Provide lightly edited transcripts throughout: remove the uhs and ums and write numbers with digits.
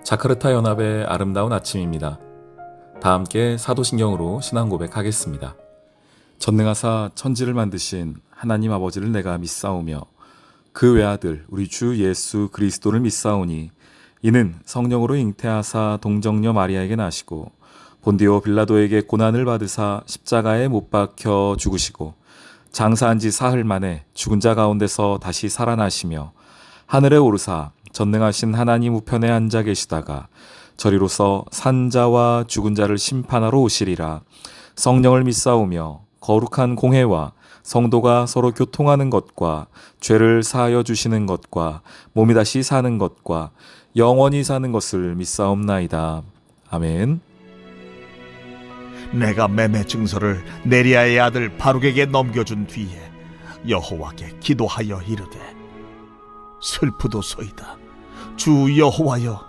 자카르타 연합의 아름다운 아침입니다. 다 함께 사도신경으로 신앙 고백하겠습니다. 전능하사 천지를 만드신 하나님 아버지를 내가 믿사오며 그 외아들 우리 주 예수 그리스도를 믿사오니 이는 성령으로 잉태하사 동정녀 마리아에게 나시고 본디오 빌라도에게 고난을 받으사 십자가에 못 박혀 죽으시고 장사한 지 사흘 만에 죽은 자 가운데서 다시 살아나시며 하늘에 오르사 전능하신 하나님 우편에 앉아 계시다가 저리로서 산자와 죽은 자를 심판하러 오시리라. 성령을 믿사오며 거룩한 공회와 성도가 서로 교통하는 것과 죄를 사하여 주시는 것과 몸이 다시 사는 것과 영원히 사는 것을 믿사옵나이다. 아멘. 내가 매매 증서를 네리아의 아들 바룩에게 넘겨준 뒤에 여호와께 기도하여 이르되 슬프도소이다. 주 여호와여,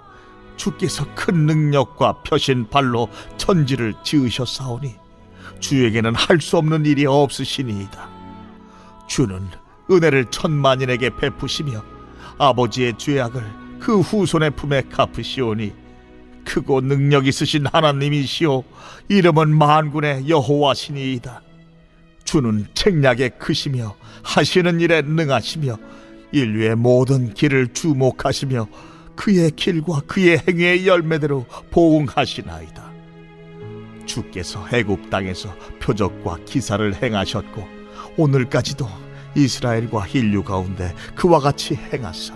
주께서 큰 능력과 펴신 발로 천지를 지으셨사오니 주에게는 할 수 없는 일이 없으시니이다. 주는 은혜를 천만인에게 베푸시며 아버지의 죄악을 그 후손의 품에 갚으시오니 크고 능력 있으신 하나님이시오 이름은 만군의 여호와시니이다. 주는 책략에 크시며 하시는 일에 능하시며 인류의 모든 길을 주목하시며 그의 길과 그의 행위의 열매대로 보응하시나이다. 주께서 애굽 땅에서 표적과 기사를 행하셨고 오늘까지도 이스라엘과 인류 가운데 그와 같이 행하사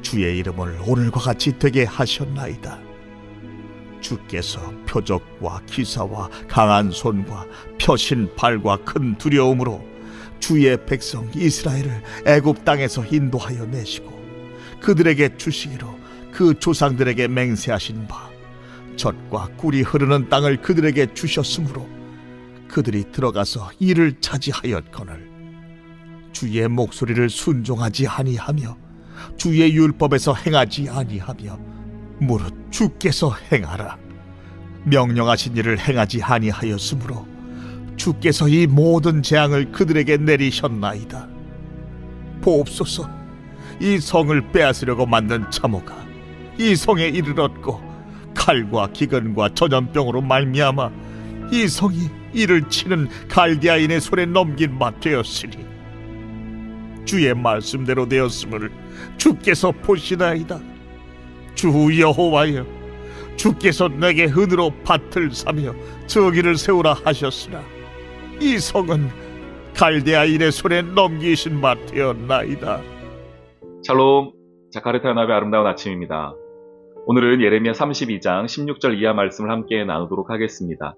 주의 이름을 오늘과 같이 되게 하셨나이다. 주께서 표적과 기사와 강한 손과 펴신 발과 큰 두려움으로 주의 백성 이스라엘을 애굽 땅에서 인도하여 내시고 그들에게 주시기로 그 조상들에게 맹세하신 바 젖과 꿀이 흐르는 땅을 그들에게 주셨으므로 그들이 들어가서 이를 차지하였거늘 주의 목소리를 순종하지 아니하며 주의 율법에서 행하지 아니하며 무릇 주께서 행하라 명령하신 일을 행하지 아니하였으므로 주께서 이 모든 재앙을 그들에게 내리셨나이다. 보옵소서, 이 성을 빼앗으려고 만든 참호가 이 성에 이르렀고 칼과 기근과 전염병으로 말미암아 이 성이 이를 치는 갈대아인의 손에 넘긴 바 되었으니 주의 말씀대로 되었음을 주께서 보시나이다. 주 여호와여, 주께서 내게 은으로 밭을 사며 저기를 세우라 하셨으나 이 성은 갈대아인의 손에 넘기신 바 되었나이다. 샬롬, 자카르타 연합의 아름다운 아침입니다. 오늘은 예레미야 32장 16절 이하 말씀을 함께 나누도록 하겠습니다.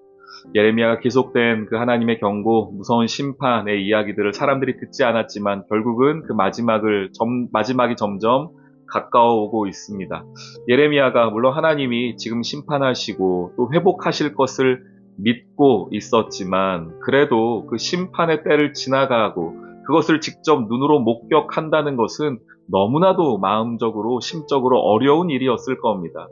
예레미야가 계속된 그 하나님의 경고, 무서운 심판의 이야기들을 사람들이 듣지 않았지만 결국은 그 마지막이 점점 가까워오고 있습니다. 예레미야가 물론 하나님이 지금 심판하시고 또 회복하실 것을 믿고 있었지만 그래도 그 심판의 때를 지나가고 그것을 직접 눈으로 목격한다는 것은 너무나도 마음적으로 심적으로 어려운 일이었을 겁니다.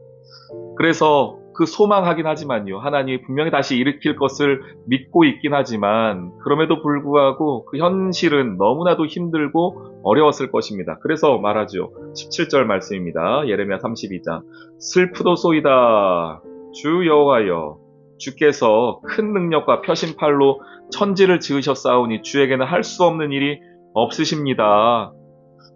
그래서 그 소망하긴 하지만요, 하나님이 분명히 다시 일으킬 것을 믿고 있긴 하지만 그럼에도 불구하고 그 현실은 너무나도 힘들고 어려웠을 것입니다. 그래서 말하죠. 17절 말씀입니다. 예레미야 32장 슬프도소이다. 주 여호와여, 주께서 큰 능력과 펴신 팔로 천지를 지으셨사오니 주에게는 할 수 없는 일이 없으십니다.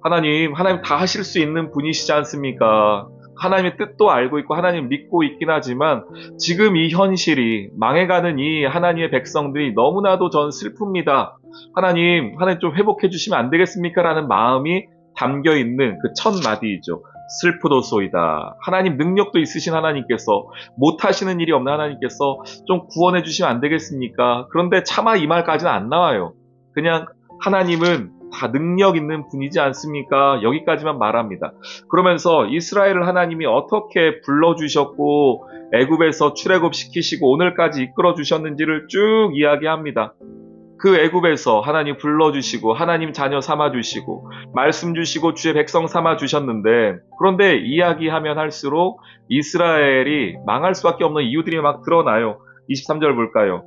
하나님 다 하실 수 있는 분이시지 않습니까? 하나님의 뜻도 알고 있고 하나님 믿고 있긴 하지만 지금 이 현실이 망해가는 이 하나님의 백성들이 너무나도 전 슬픕니다. 하나님 좀 회복해 주시면 안 되겠습니까? 라는 마음이 담겨 있는 그 첫 마디이죠. 슬프도소이다. 하나님 능력도 있으신 하나님께서, 못하시는 일이 없는 하나님께서 좀 구원해 주시면 안 되겠습니까? 그런데 차마 이 말까지는 안 나와요. 그냥 하나님은 다 능력 있는 분이지 않습니까? 여기까지만 말합니다. 그러면서 이스라엘을 하나님이 어떻게 불러주셨고 애굽에서 출애굽시키시고 오늘까지 이끌어주셨는지를 쭉 이야기합니다. 그 애굽에서 하나님 불러주시고 하나님 자녀 삼아주시고 말씀 주시고 주의 백성 삼아주셨는데 그런데 이야기하면 할수록 이스라엘이 망할 수밖에 없는 이유들이 막 드러나요. 23절 볼까요?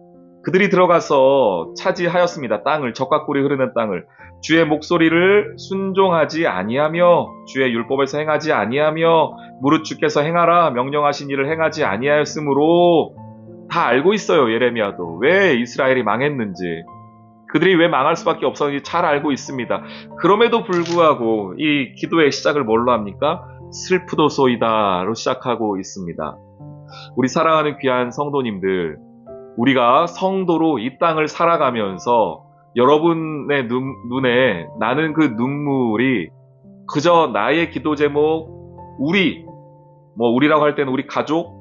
그들이 들어가서 차지하였습니다. 땅을, 젖과 꿀이 흐르는 땅을. 주의 목소리를 순종하지 아니하며 주의 율법에서 행하지 아니하며 무릇 주께서 행하라 명령하신 일을 행하지 아니하였으므로 다 알고 있어요. 예레미야도 왜 이스라엘이 망했는지, 그들이 왜 망할 수밖에 없었는지 잘 알고 있습니다. 그럼에도 불구하고 이 기도의 시작을 뭘로 합니까? 슬프도소이다로 시작하고 있습니다. 우리 사랑하는 귀한 성도님들, 우리가 성도로 이 땅을 살아가면서 여러분의 눈에 나는 그 눈물이 그저 나의 기도 제목, 우리라고 할 때는 우리 가족,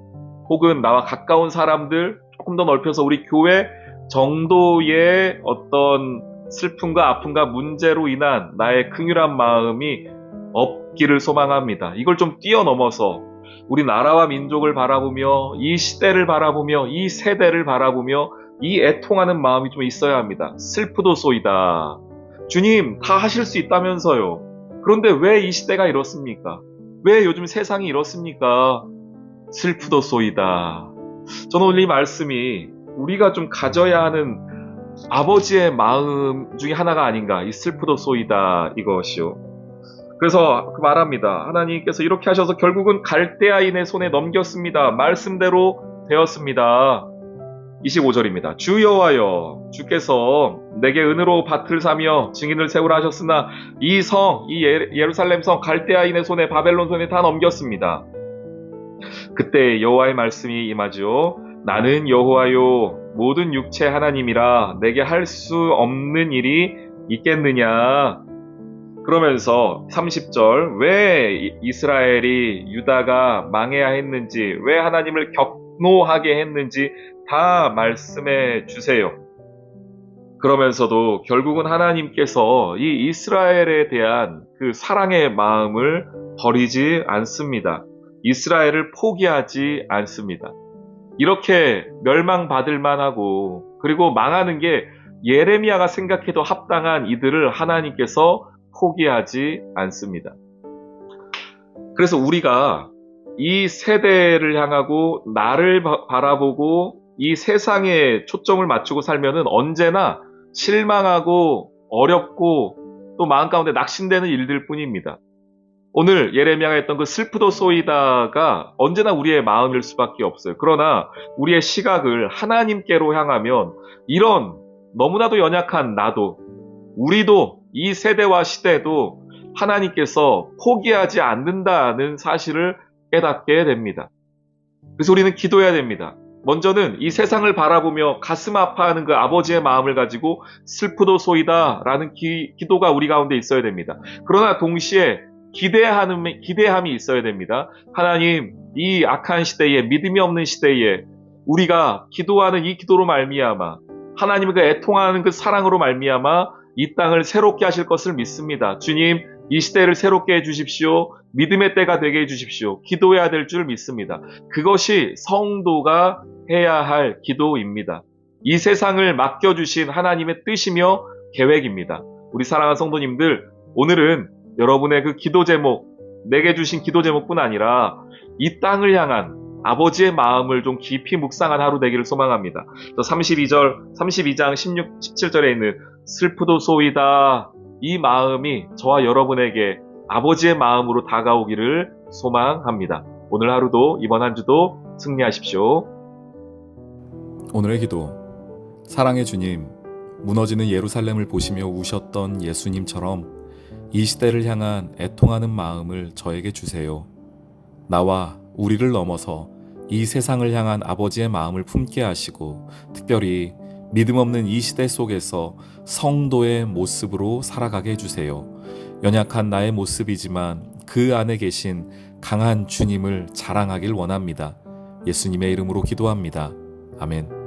혹은 나와 가까운 사람들, 조금 더 넓혀서 우리 교회 정도의 어떤 슬픔과 아픔과 문제로 인한 나의 긍휼한 마음이 없기를 소망합니다. 이걸 좀 뛰어넘어서 우리 나라와 민족을 바라보며 이 시대를 바라보며 이 세대를 바라보며 이 애통하는 마음이 좀 있어야 합니다. 슬프도소이다. 주님 다 하실 수 있다면서요. 그런데 왜 이 시대가 이렇습니까? 왜 요즘 세상이 이렇습니까? 슬프도소이다. 저는 오늘 이 말씀이 우리가 좀 가져야 하는 아버지의 마음 중에 하나가 아닌가. 이 슬프도소이다 이것이요. 그래서 말합니다. 하나님께서 이렇게 하셔서 결국은 갈대아인의 손에 넘겼습니다. 말씀대로 되었습니다. 25절입니다. 주 여호와여, 주께서 내게 은으로 밭을 사며 증인을 세우라 하셨으나 이 성, 이 예루살렘 성 갈대아인의 손에, 바벨론 손에 다 넘겼습니다. 그때 여호와의 말씀이 임하지요. 나는 여호와요 모든 육체 하나님이라 내게 할 수 없는 일이 있겠느냐. 그러면서 30절 왜 이스라엘이 유다가 망해야 했는지, 왜 하나님을 격노하게 했는지 다 말씀해 주세요. 그러면서도 결국은 하나님께서 이 이스라엘에 대한 그 사랑의 마음을 버리지 않습니다. 이스라엘을 포기하지 않습니다. 이렇게 멸망받을 만하고 그리고 망하는 게 예레미야가 생각해도 합당한 이들을 하나님께서 포기하지 않습니다. 그래서 우리가 이 세대를 향하고 나를 바라보고 이 세상에 초점을 맞추고 살면은 언제나 실망하고 어렵고 또 마음 가운데 낙심되는 일들 뿐입니다. 오늘 예레미야가 했던 그 슬프도소이다가 언제나 우리의 마음일 수밖에 없어요. 그러나 우리의 시각을 하나님께로 향하면 이런 너무나도 연약한 나도, 우리도, 이 세대와 시대도 하나님께서 포기하지 않는다는 사실을 깨닫게 됩니다. 그래서 우리는 기도해야 됩니다. 먼저는 이 세상을 바라보며 가슴 아파하는 그 아버지의 마음을 가지고 슬프도소이다라는 기도가 우리 가운데 있어야 됩니다. 그러나 동시에 기대함이 있어야 됩니다. 하나님, 이 악한 시대에, 믿음이 없는 시대에 우리가 기도하는 이 기도로 말미암아 하나님의 그 애통하는 그 사랑으로 말미암아 이 땅을 새롭게 하실 것을 믿습니다. 주님, 이 시대를 새롭게 해주십시오. 믿음의 때가 되게 해주십시오. 기도해야 될 줄 믿습니다. 그것이 성도가 해야 할 기도입니다. 이 세상을 맡겨주신 하나님의 뜻이며 계획입니다. 우리 사랑하는 성도님들, 오늘은 여러분의 그 기도 제목, 내게 주신 기도 제목뿐 아니라 이 땅을 향한 아버지의 마음을 좀 깊이 묵상한 하루 되기를 소망합니다. 32장 16, 17절에 있는 슬프도소이다, 이 마음이 저와 여러분에게 아버지의 마음으로 다가오기를 소망합니다. 오늘 하루도, 이번 한 주도 승리하십시오. 오늘의 기도. 사랑의 주님, 무너지는 예루살렘을 보시며 우셨던 예수님처럼 이 시대를 향한 애통하는 마음을 저에게 주세요. 나와 우리를 넘어서 이 세상을 향한 아버지의 마음을 품게 하시고, 특별히 믿음 없는 이 시대 속에서 성도의 모습으로 살아가게 해주세요. 연약한 나의 모습이지만 그 안에 계신 강한 주님을 자랑하길 원합니다. 예수님의 이름으로 기도합니다. 아멘.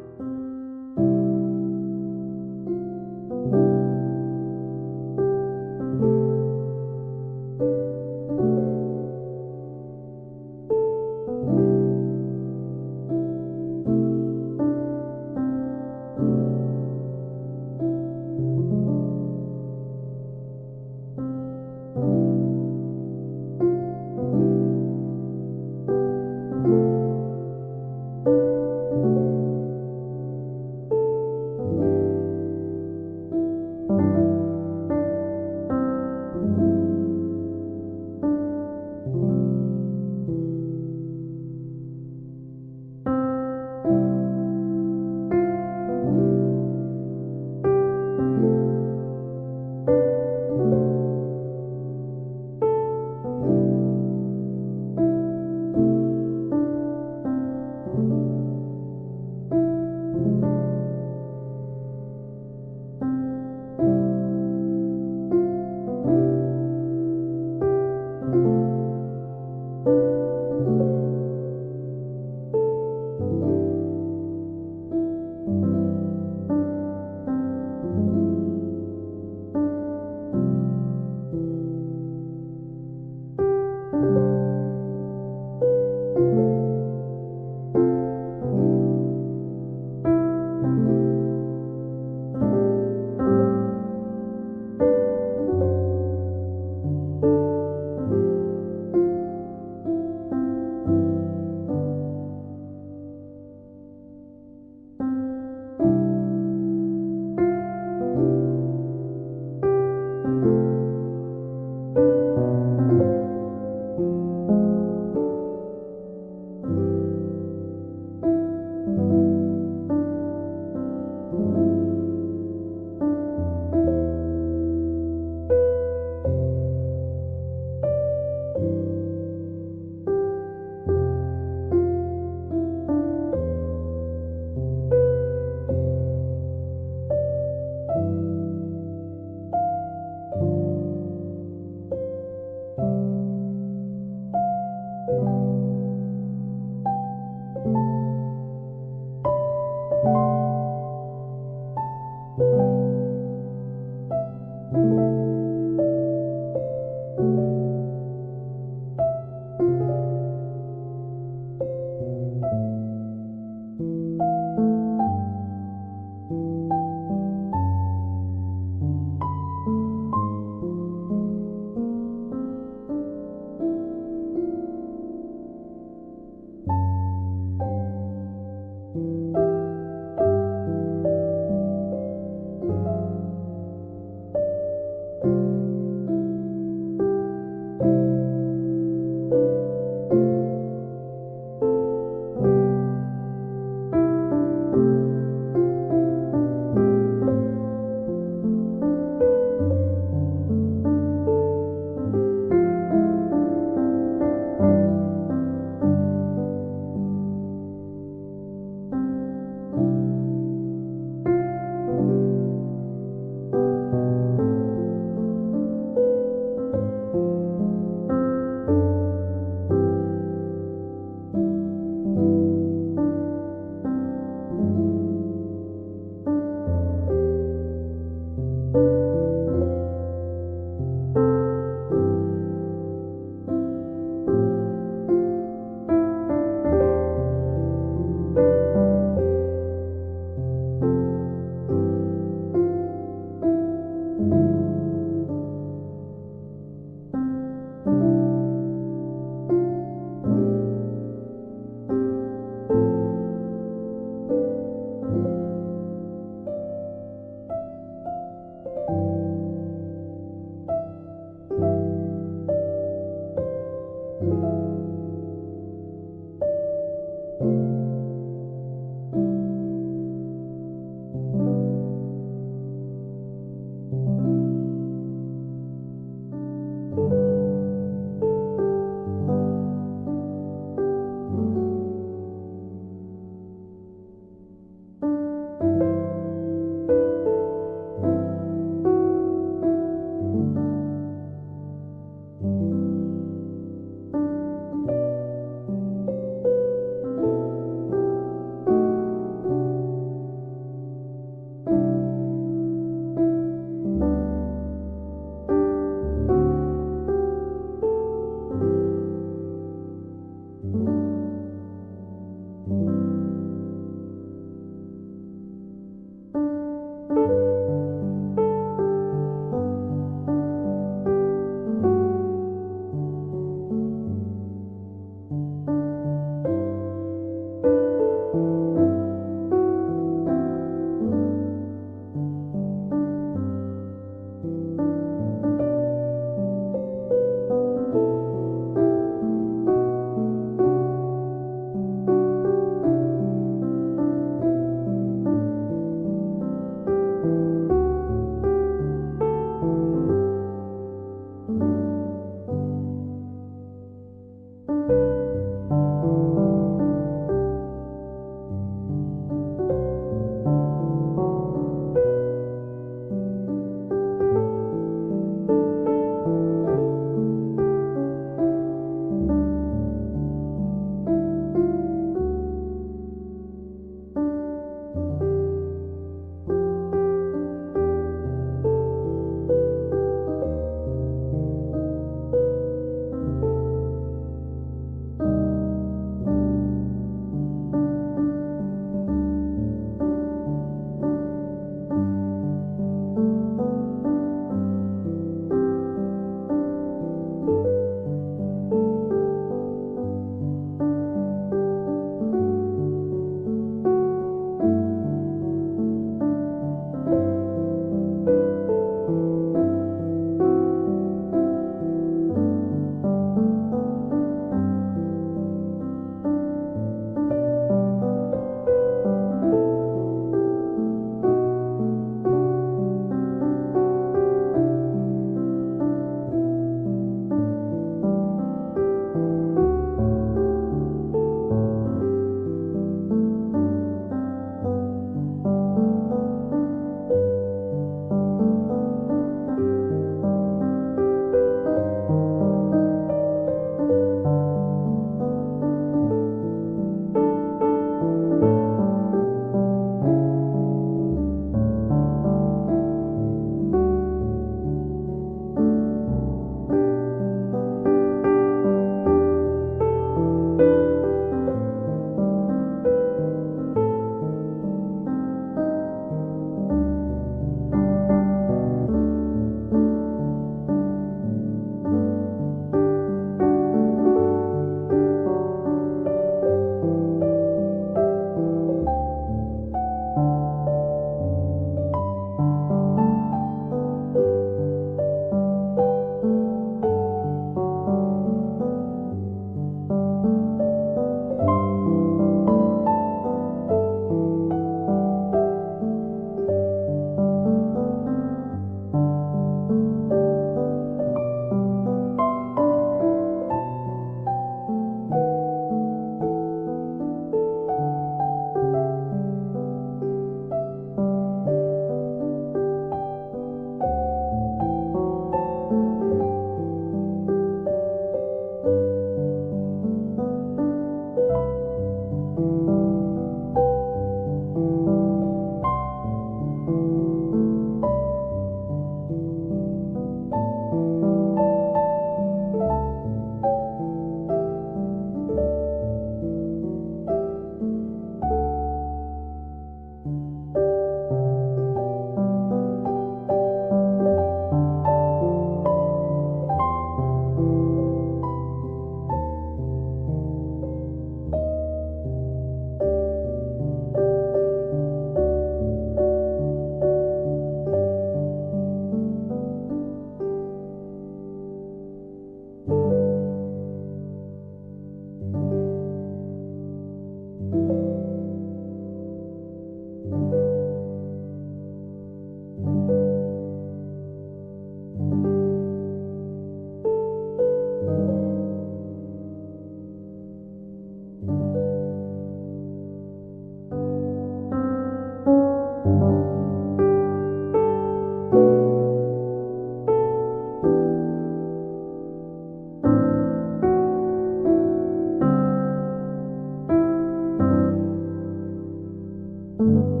음.